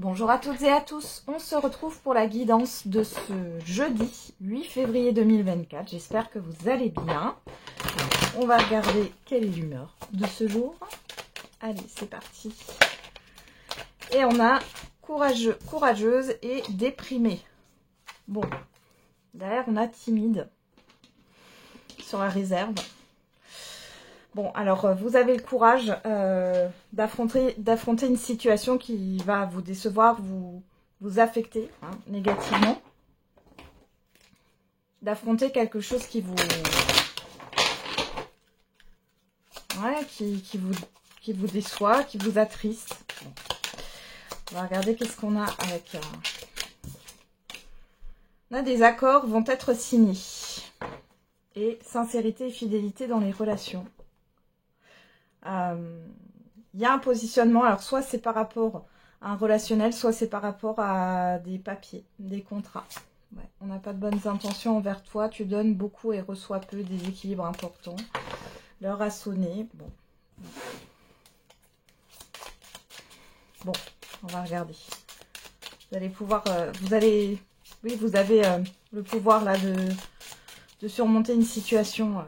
Bonjour à toutes et à tous, on se retrouve pour la guidance de ce jeudi 8 février 2024. J'espère que vous allez bien. On va regarder quelle est l'humeur de ce jour. Allez, c'est parti. Et on a courageux, courageuse et déprimée. Bon, derrière on a timide sur la réserve. Bon, alors vous avez le courage d'affronter une situation qui va vous décevoir, vous affecter négativement. D'affronter quelque chose qui vous... Ouais, qui vous déçoit, qui vous attriste. Bon. On va regarder qu'est-ce qu'on a avec... On a des accords vont être signés. Et sincérité et fidélité dans les relations. Il y a un positionnement, alors soit c'est par rapport à un relationnel, soit c'est par rapport à des papiers, des contrats. Ouais, on n'a pas de bonnes intentions envers toi, tu donnes beaucoup et reçois peu, des équilibres importants. L'heure a sonné. Bon, on va regarder. Vous allez pouvoir, vous avez le pouvoir là de surmonter une situation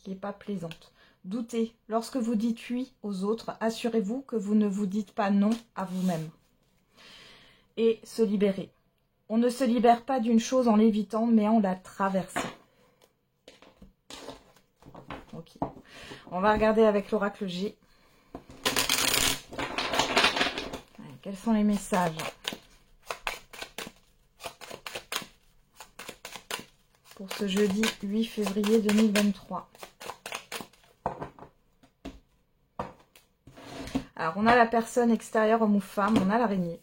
qui n'est pas plaisante. Doutez. Lorsque vous dites oui aux autres, assurez-vous que vous ne vous dites pas non à vous-même. Et se libérer. On ne se libère pas d'une chose en l'évitant, mais en la traversant. Ok. On va regarder avec l'oracle G. Quels sont les messages ? Pour ce jeudi 8 février 2023. Alors, on a la personne extérieure, homme ou femme, on a l'araignée.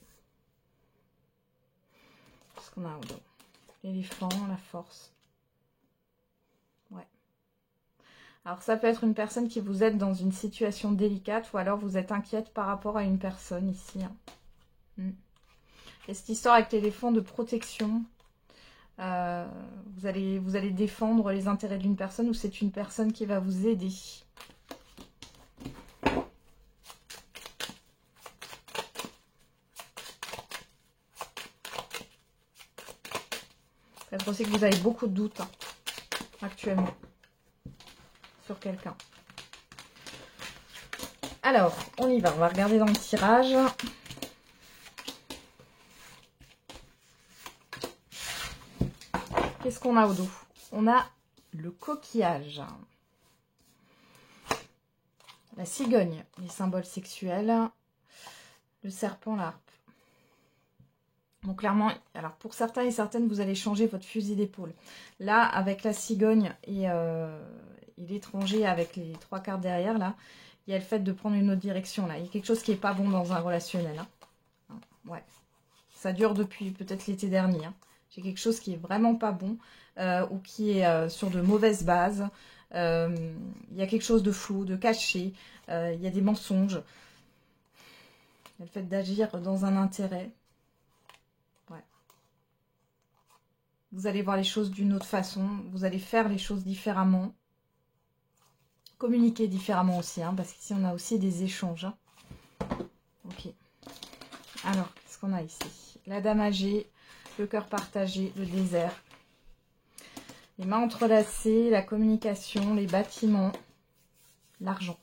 Qu'est-ce qu'on a ? L'éléphant, la force. Ouais. Alors, ça peut être une personne qui vous aide dans une situation délicate ou alors vous êtes inquiète par rapport à une personne ici. Et cette histoire avec l'éléphant de protection, vous allez défendre les intérêts d'une personne ou c'est une personne qui va vous aider. Peut-être aussi que vous avez beaucoup de doutes actuellement sur quelqu'un. Alors, on y va. On va regarder dans le tirage. Qu'est-ce qu'on a au dos? On a le coquillage. La cigogne, les symboles sexuels. Le serpent, l'harpe. Donc clairement, alors pour certains et certaines, vous allez changer votre fusil d'épaule. Là, avec la cigogne et l'étranger avec les 3 cartes derrière, là, il y a le fait de prendre une autre direction. Là, il y a quelque chose qui n'est pas bon dans un relationnel. Ouais, ça dure depuis peut-être l'été dernier. J'ai quelque chose qui est vraiment pas bon ou qui est sur de mauvaises bases. Il y a quelque chose de flou, de caché. Il y a des mensonges. Il y a le fait d'agir dans un intérêt. Vous allez voir les choses d'une autre façon. Vous allez faire les choses différemment. Communiquer différemment aussi. Parce qu'ici, on a aussi des échanges. Ok. Alors, qu'est-ce qu'on a ici? La dame âgée, le cœur partagé, le désert. Les mains entrelacées, la communication, les bâtiments, l'argent.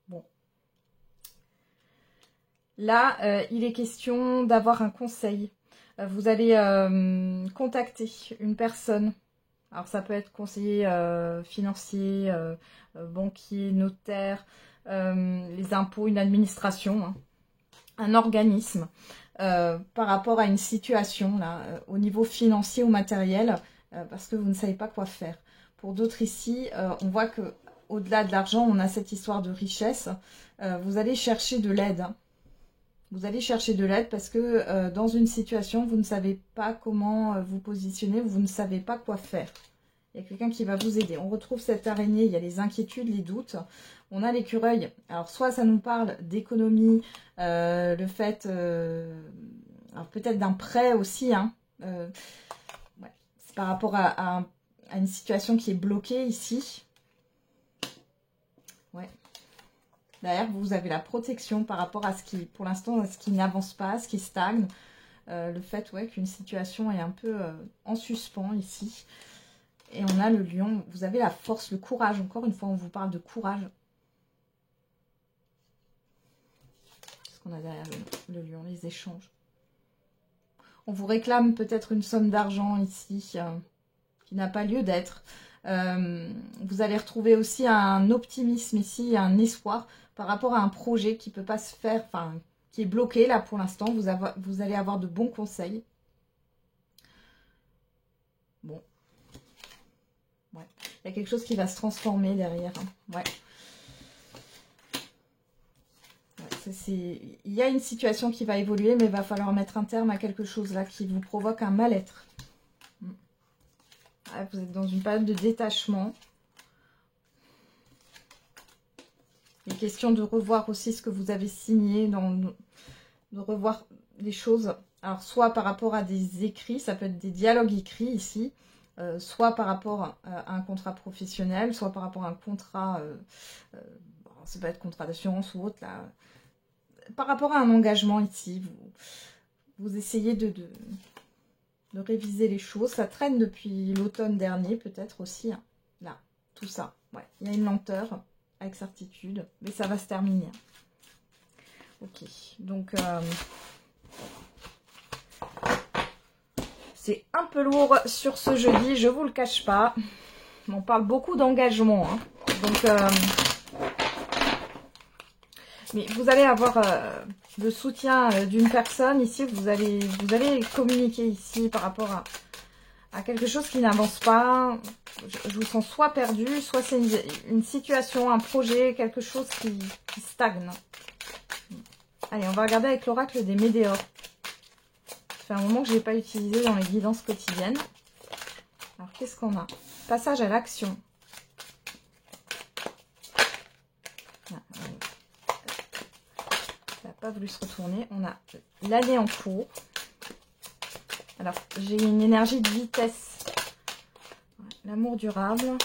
Bon. Là, il est question d'avoir un conseil. Vous allez contacter une personne. Alors ça peut être conseiller financier, banquier, notaire, les impôts, une administration, un organisme, par rapport à une situation là, au niveau financier ou matériel, parce que vous ne savez pas quoi faire. Pour d'autres ici, on voit que au-delà de l'argent, on a cette histoire de richesse. Vous allez chercher de l'aide. Vous allez chercher de l'aide parce que dans une situation, vous ne savez pas comment vous positionner, vous ne savez pas quoi faire. Il y a quelqu'un qui va vous aider. On retrouve cette araignée, il y a les inquiétudes, les doutes. On a l'écureuil. Alors, soit ça nous parle d'économie, le fait, peut-être d'un prêt aussi. Ouais. C'est par rapport à une situation qui est bloquée ici. Ouais. Derrière, vous avez la protection par rapport à ce qui, pour l'instant, à ce qui n'avance pas, ce qui stagne. Le fait, ouais, qu'une situation est un peu en suspens ici. Et on a le lion. Vous avez la force, le courage. Encore une fois, on vous parle de courage. Qu'est-ce qu'on a derrière le lion? Les échanges. On vous réclame peut-être une somme d'argent ici qui n'a pas lieu d'être. Vous allez retrouver aussi un optimisme ici, un espoir par rapport à un projet qui ne peut pas se faire, enfin, qui est bloqué là pour l'instant. Vous allez avoir de bons conseils. Bon. Ouais. Il y a quelque chose qui va se transformer derrière. Hein. Ouais. Il y a une situation qui va évoluer, mais il va falloir mettre un terme à quelque chose là qui vous provoque un mal-être. Ouais, vous êtes dans une période de détachement. Il est question de revoir aussi ce que vous avez signé, de revoir les choses. Alors, soit par rapport à des écrits, ça peut être des dialogues écrits ici, soit par rapport à un contrat professionnel, soit par rapport à un contrat, ça peut être contrat d'assurance ou autre, là. Par rapport à un engagement ici, vous essayez de réviser les choses. Ça traîne depuis l'automne dernier, peut-être aussi. Hein. Là, tout ça. Ouais. Il y a une lenteur, avec certitude, mais ça va se terminer. Ok, donc c'est un peu lourd sur ce jeudi, je vous le cache pas. On parle beaucoup d'engagement, hein. Donc mais vous allez avoir le soutien d'une personne ici. Vous allez communiquer ici par rapport à quelque chose qui n'avance pas. Je vous sens soit perdu, soit c'est une situation, un projet, quelque chose qui stagne. Allez, on va regarder avec l'oracle des Médéors. Ça fait un moment que je ne l'ai pas utilisé dans les guidances quotidiennes. Alors, qu'est-ce qu'on a? Passage à l'action. Ça n'a pas voulu se retourner. On a l'année en cours. Alors, j'ai une énergie de vitesse. L'amour durable.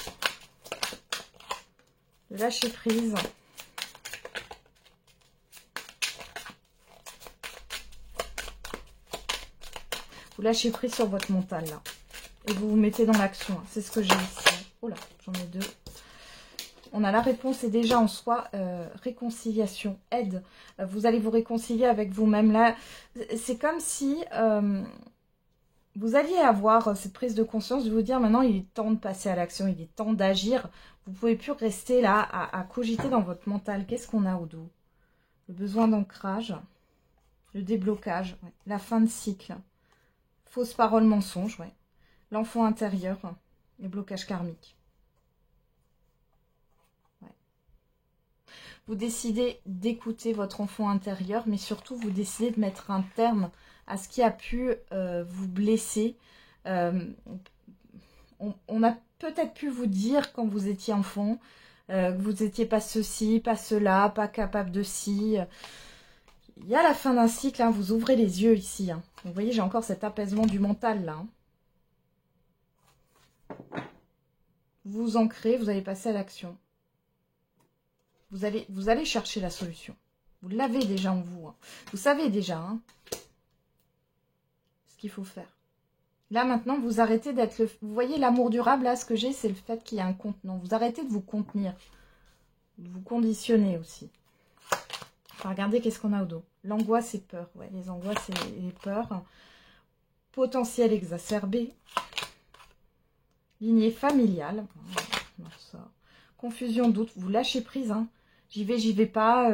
Le lâcher prise. Vous lâchez prise sur votre mental, là. Et vous vous mettez dans l'action. C'est ce que j'ai ici. Oh là, j'en ai deux. On a la réponse et déjà en soi, réconciliation, aide. Vous allez vous réconcilier avec vous-même. Là, c'est comme si vous alliez avoir cette prise de conscience de vous dire maintenant, il est temps de passer à l'action, il est temps d'agir. Vous ne pouvez plus rester là à cogiter dans votre mental. Qu'est-ce qu'on a au dos? Le besoin d'ancrage, le déblocage, ouais. La fin de cycle. Fausse parole, mensonge, ouais. L'enfant intérieur, les blocages karmiques. Ouais. Vous décidez d'écouter votre enfant intérieur, mais surtout vous décidez de mettre un terme à ce qui a pu vous blesser. On a peut-être pu vous dire quand vous étiez enfant que vous n'étiez pas ceci, pas cela, pas capable de ci. Il y a la fin d'un cycle, hein, vous ouvrez les yeux ici. Hein. Vous voyez, j'ai encore cet apaisement du mental là. Hein. Vous vous ancrez, vous allez passer à l'action. Vous allez chercher la solution. Vous l'avez déjà en vous. Hein. Vous savez déjà hein, ce qu'il faut faire. Là maintenant, vous arrêtez d'être le... Vous voyez l'amour durable, là, ce que j'ai, c'est le fait qu'il y a un contenant. Vous arrêtez de vous contenir. De vous conditionner aussi. Enfin, regardez qu'est-ce qu'on a au dos. L'angoisse et peur. Ouais, les angoisses et les peurs. Potentiel exacerbé. Lignée familiale. Ça. Confusion, doute. Vous lâchez prise. Hein. J'y vais pas.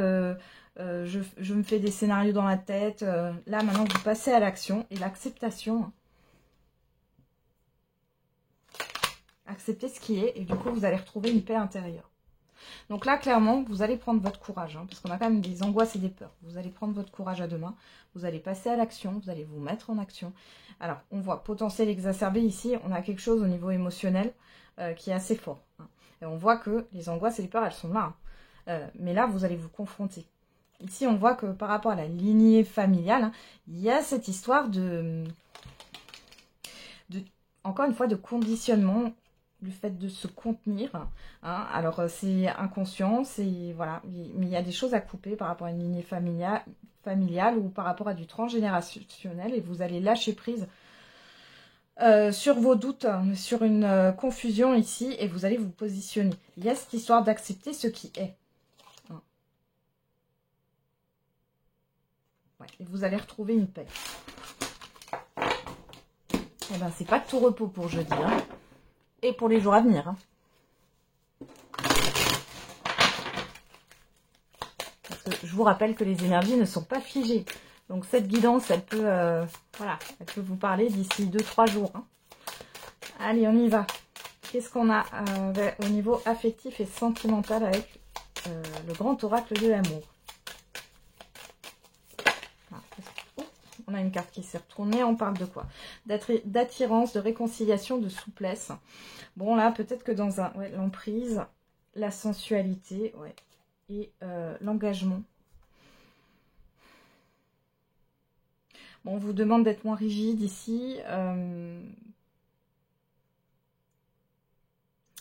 Je me fais des scénarios dans la tête. Là, maintenant, vous passez à l'action. Et l'acceptation. Acceptez ce qui est. Et du coup, vous allez retrouver une paix intérieure. Donc là, clairement, vous allez prendre votre courage, hein, parce qu'on a quand même des angoisses et des peurs. Vous allez prendre votre courage à deux mains, vous allez passer à l'action, vous allez vous mettre en action. Alors, on voit potentiel exacerbé ici, on a quelque chose au niveau émotionnel qui est assez fort. Hein. Et on voit que les angoisses et les peurs, elles sont là. Hein. Mais là, vous allez vous confronter. Ici, on voit que par rapport à la lignée familiale, hein, il y a cette histoire encore une fois, de conditionnement. du fait de se contenir. Hein. Alors, c'est inconscient, c'est voilà, mais il y a des choses à couper par rapport à une lignée familiale ou par rapport à du transgénérationnel, et vous allez lâcher prise sur vos doutes, sur une confusion ici, et vous allez vous positionner. Il y a cette histoire d'accepter ce qui est. Hein. Ouais, et vous allez retrouver une paix. Eh ben, c'est pas de tout repos pour jeudi, hein. Et pour les jours à venir. Hein. Parce que je vous rappelle que les énergies ne sont pas figées. Donc cette guidance, elle peut, voilà, elle peut vous parler d'ici 2-3 jours. Hein. Allez, on y va. Qu'est-ce qu'on a au niveau affectif et sentimental avec le grand oracle de l'amour? On a une carte qui s'est retournée, on parle de quoi? D'attirance, de réconciliation, de souplesse. Bon, là, peut-être que dans un... Ouais, l'emprise, la sensualité, ouais, et l'engagement. Bon, on vous demande d'être moins rigide ici.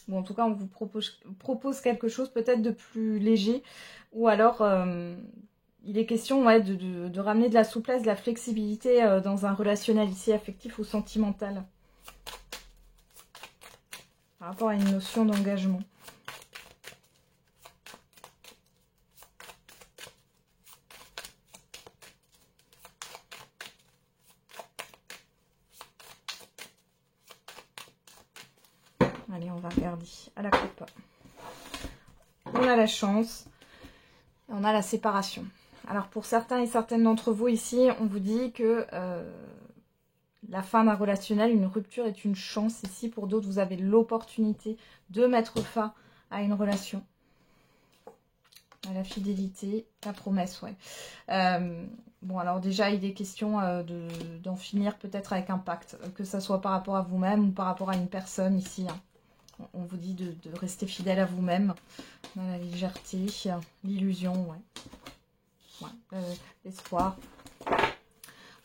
Bon, en tout cas, on vous propose quelque chose peut-être de plus léger. Ou alors... il est question ouais, de ramener de la souplesse, de la flexibilité dans un relationnel ici affectif ou sentimental. Par rapport à une notion d'engagement. Allez, on va regarder à la coupe. On a la chance. Et on a la séparation. Alors pour certains et certaines d'entre vous ici, on vous dit que la fin d'un relationnel, une rupture est une chance. Ici, pour d'autres, vous avez l'opportunité de mettre fin à une relation. À la fidélité, la promesse, ouais. Bon, alors déjà, il est question d'en finir peut-être avec un pacte, que ça soit par rapport à vous-même ou par rapport à une personne ici. Hein. On vous dit de rester fidèle à vous-même. Dans la légèreté, l'illusion, ouais. L'espoir.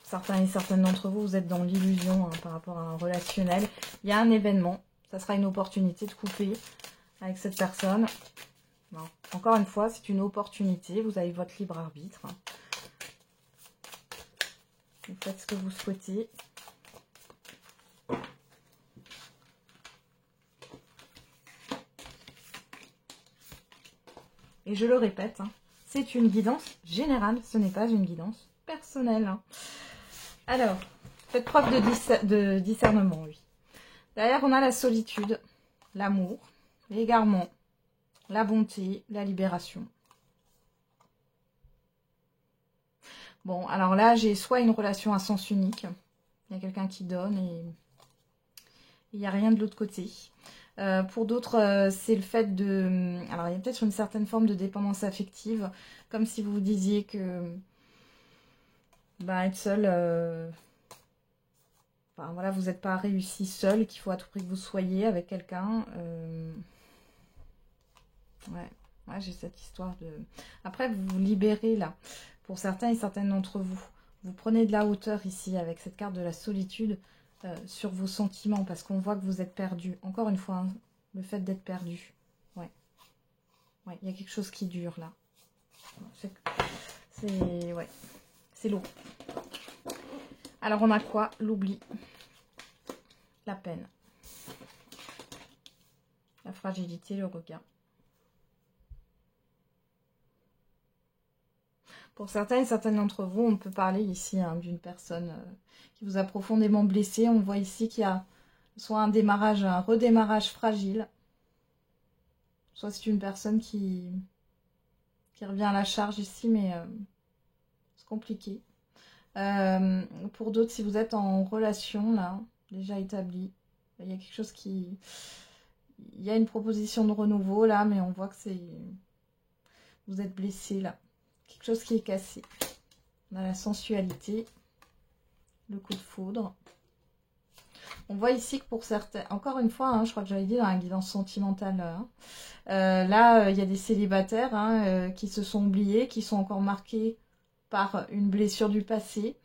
Certains et certaines d'entre vous, vous êtes dans l'illusion hein, par rapport à un relationnel. Il y a un événement, ça sera une opportunité de couper avec cette personne. Non. Encore une fois, c'est une opportunité, vous avez votre libre arbitre. Vous faites ce que vous souhaitez. Et je le répète, hein, c'est une guidance générale, ce n'est pas une guidance personnelle. Hein. Alors, faites preuve de discernement, oui. Derrière, on a la solitude, l'amour, l'égarement, la bonté, la libération. Bon, alors là, j'ai soit une relation à sens unique, il y a quelqu'un qui donne et il n'y a rien de l'autre côté. Pour d'autres, c'est le fait de... Alors, il y a peut-être une certaine forme de dépendance affective, comme si vous vous disiez que être seul... Enfin, voilà, vous n'êtes pas réussi seul, qu'il faut à tout prix que vous soyez avec quelqu'un. Ouais, j'ai cette histoire de... Après, vous vous libérez, là. Pour certains et certaines d'entre vous. Vous prenez de la hauteur ici, avec cette carte de la solitude, sur vos sentiments, parce qu'on voit que vous êtes perdu. Encore une fois, hein, le fait d'être perdu. Ouais, il y a quelque chose qui dure, là. C'est lourd. Alors, on a quoi? L'oubli. La peine. La fragilité, le regain. Pour certains et certaines d'entre vous, on peut parler ici hein, d'une personne qui vous a profondément blessé. On voit ici qu'il y a soit un démarrage, un redémarrage fragile. Soit c'est une personne qui revient à la charge ici, mais c'est compliqué. Pour d'autres, si vous êtes en relation, là, déjà établie, il y a quelque chose qui... Il y a une proposition de renouveau, là, mais on voit que c'est... Vous êtes blessé, là. Quelque chose qui est cassé. On a la sensualité, le coup de foudre. On voit ici que pour certains... Encore une fois, hein, je crois que j'avais dit dans la guidance sentimentale, là, il y a des célibataires qui se sont oubliés, qui sont encore marqués par une blessure du passé.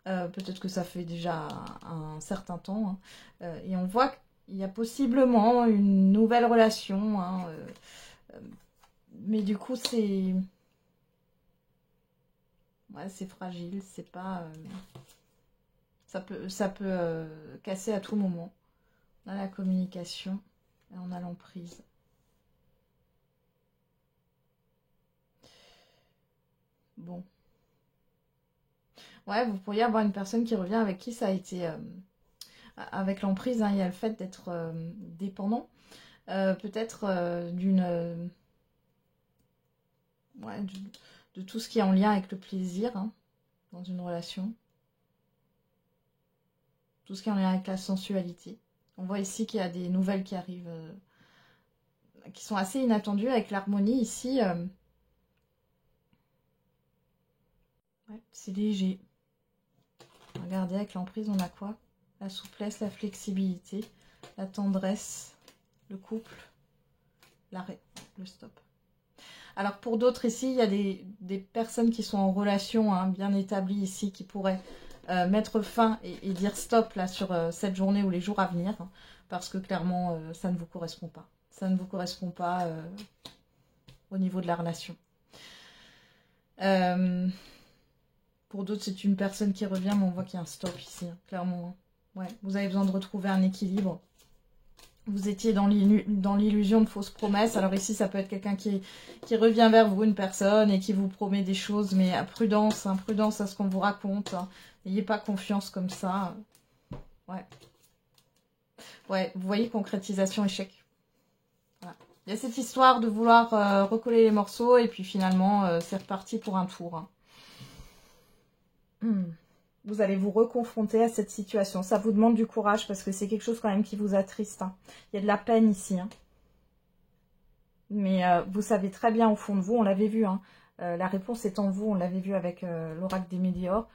Peut-être que ça fait déjà un certain temps. Hein. Et on voit il y a possiblement une nouvelle relation, hein, mais du coup c'est... Ouais, c'est fragile, c'est pas... ça peut casser à tout moment. On a la communication et on a l'emprise. Bon. Ouais, vous pourriez avoir une personne qui revient avec qui ça a été... avec l'emprise, hein, il y a le fait d'être dépendant. Peut-être d'une... ouais, de tout ce qui est en lien avec le plaisir, hein, dans une relation. Tout ce qui est en lien avec la sensualité. On voit ici qu'il y a des nouvelles qui arrivent, qui sont assez inattendues avec l'harmonie ici. Ouais, c'est léger. Regardez, avec l'emprise, on a quoi? La souplesse, la flexibilité, la tendresse, le couple, l'arrêt, le stop. Alors pour d'autres ici, il y a des personnes qui sont en relation, hein, bien établies ici, qui pourraient mettre fin et dire stop là sur cette journée ou les jours à venir, hein, parce que clairement ça ne vous correspond pas. Ça ne vous correspond pas au niveau de la relation. Pour d'autres, c'est une personne qui revient, mais on voit qu'il y a un stop ici, hein, clairement. Hein. Ouais, vous avez besoin de retrouver un équilibre. Vous étiez dans l'illusion de fausses promesses. Alors ici, ça peut être quelqu'un qui revient vers vous, une personne, et qui vous promet des choses, mais à prudence, hein, prudence à ce qu'on vous raconte. Hein. N'ayez pas confiance comme ça. Ouais. Ouais, vous voyez, concrétisation, échec. Voilà. Il y a cette histoire de vouloir recoller les morceaux, et puis finalement, c'est reparti pour un tour. Hein. Vous allez vous reconfronter à cette situation. Ça vous demande du courage parce que c'est quelque chose quand même qui vous attriste. Hein. Il y a de la peine ici. Hein. Mais vous savez très bien au fond de vous, on l'avait vu. Hein. La réponse est en vous, on l'avait vu avec l'oracle des météores.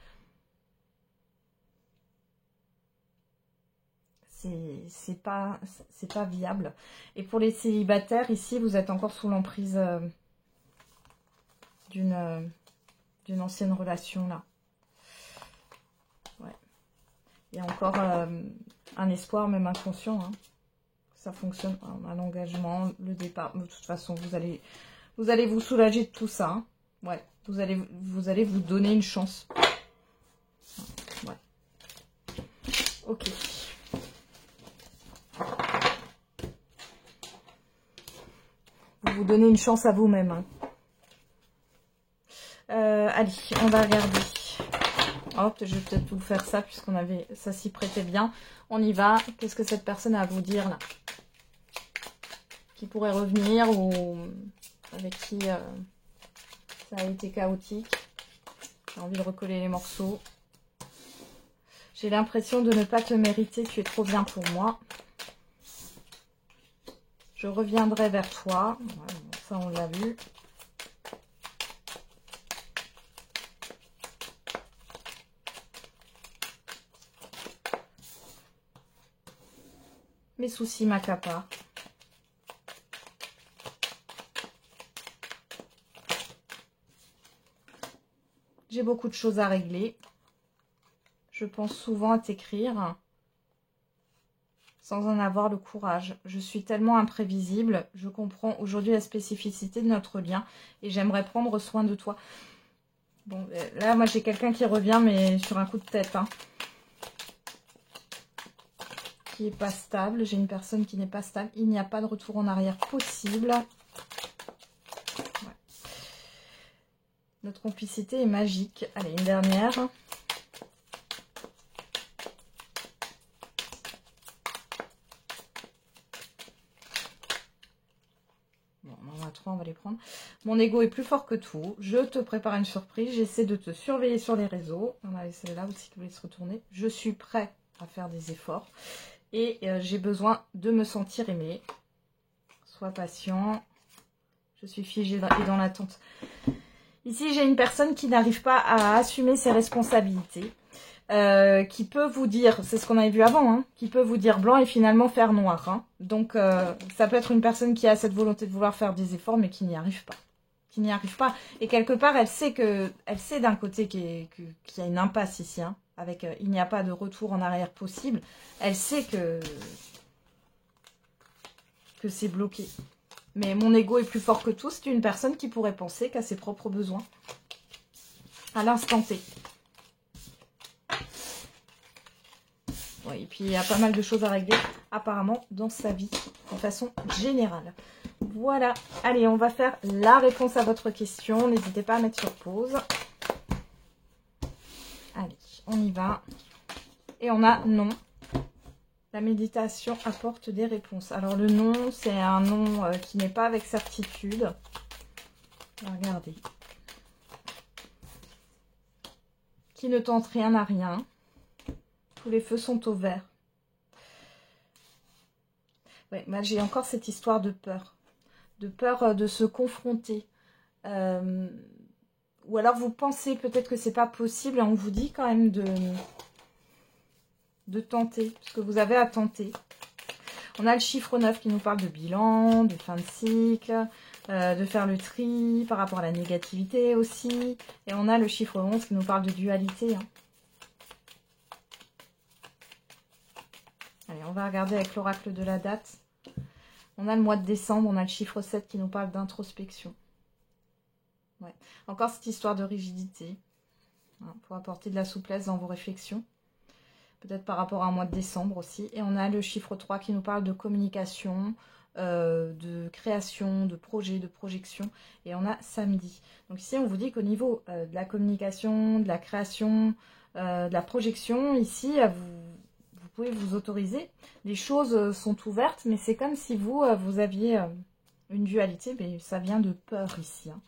C'est pas viable. Et pour les célibataires, ici, vous êtes encore sous l'emprise d'une ancienne relation là. Il y a encore un espoir, même inconscient. Hein. Ça fonctionne. On a l'engagement, le départ. De toute façon, vous allez vous soulager de tout ça. Hein. Ouais. Vous allez vous donner une chance. Ouais. Ok. Vous donnez une chance à vous-même. Hein. Allez, on va regarder. Hop, je vais peut-être vous faire ça puisqu'on avait ça s'y prêtait bien. On y va. Qu'est-ce que cette personne a à vous dire là? Qui pourrait revenir ou avec qui ça a été chaotique? J'ai envie de recoller les morceaux. J'ai l'impression de ne pas te mériter. Tu es trop bien pour moi. Je reviendrai vers toi. Ouais, bon, ça, on l'a vu. Mes soucis m'accaparent. J'ai beaucoup de choses à régler. Je pense souvent à t'écrire sans en avoir le courage. Je suis tellement imprévisible. Je comprends aujourd'hui la spécificité de notre lien et j'aimerais prendre soin de toi. Bon, là, moi, j'ai quelqu'un qui revient, mais sur un coup de tête. Hein. Qui n'est pas stable. J'ai une personne qui n'est pas stable. Il n'y a pas de retour en arrière possible. Ouais. Notre complicité est magique. Allez, une dernière. Bon, on en a 3, on va les prendre. Mon ego est plus fort que tout. Je te prépare une surprise. J'essaie de te surveiller sur les réseaux. On avait celle-là aussi qui voulait se retourner. Je suis prêt à faire des efforts. Et j'ai besoin de me sentir aimée. Sois patient. Je suis figée et dans l'attente. Ici, j'ai une personne qui n'arrive pas à assumer ses responsabilités. Qui peut vous dire, c'est ce qu'on avait vu avant, hein, qui peut vous dire blanc et finalement faire noir. Hein. Donc, ça peut être une personne qui a cette volonté de vouloir faire des efforts, mais qui n'y arrive pas. Qui n'y arrive pas. Et quelque part, elle sait d'un côté qu'il y a une impasse ici, hein. Avec il n'y a pas de retour en arrière possible. Elle sait que que c'est bloqué. Mais mon ego est plus fort que tout. C'est une personne qui pourrait penser qu'à ses propres besoins. À l'instant T. Oui, et puis il y a pas mal de choses à régler, apparemment, dans sa vie, de façon générale. Voilà. Allez, on va faire la réponse à votre question. N'hésitez pas à mettre sur pause. Allez, on y va. Et on a non. La méditation apporte des réponses. Alors le non, c'est un non qui n'est pas avec certitude. Regardez. Qui ne tente rien à rien. Tous les feux sont au vert. Ouais, moi j'ai encore cette histoire de peur. De peur de se confronter. Ou alors vous pensez peut-être que c'est pas possible et on vous dit quand même de tenter, parce que vous avez à tenter. On a le chiffre 9 qui nous parle de bilan, de fin de cycle, de faire le tri par rapport à la négativité aussi. Et on a le chiffre 11 qui nous parle de dualité. Hein. Allez, on va regarder avec l'oracle de la date. On a le mois de décembre, on a le chiffre 7 qui nous parle d'introspection. Ouais. Encore cette histoire de rigidité, hein, pour apporter de la souplesse dans vos réflexions. Peut-être par rapport à un mois de décembre aussi. Et on a le chiffre 3 qui nous parle de communication, de création, de projet, de projection. Et on a samedi. Donc ici, on vous dit qu'au niveau de la communication, de la création, de la projection, ici, vous pouvez vous autoriser. Les choses sont ouvertes, mais c'est comme si vous aviez une dualité. Mais ça vient de peur ici. Hein.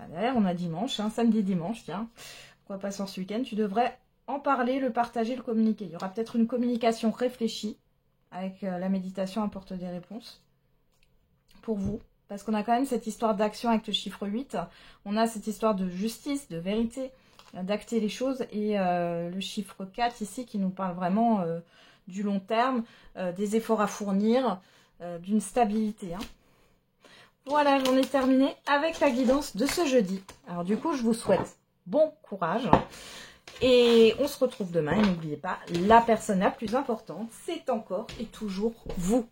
Derrière, on a dimanche, hein, samedi-dimanche, tiens. Pourquoi pas sur ce week-end? Tu devrais en parler, le partager, le communiquer. Il y aura peut-être une communication réfléchie avec la méditation apporte des réponses pour vous. Parce qu'on a quand même cette histoire d'action avec le chiffre 8. On a cette histoire de justice, de vérité, d'acter les choses. Et le chiffre 4 ici qui nous parle vraiment du long terme, des efforts à fournir, d'une stabilité. Hein. Voilà, j'en ai terminé avec la guidance de ce jeudi. Alors du coup, je vous souhaite bon courage. Et on se retrouve demain. Et n'oubliez pas, la personne la plus importante, c'est encore et toujours vous.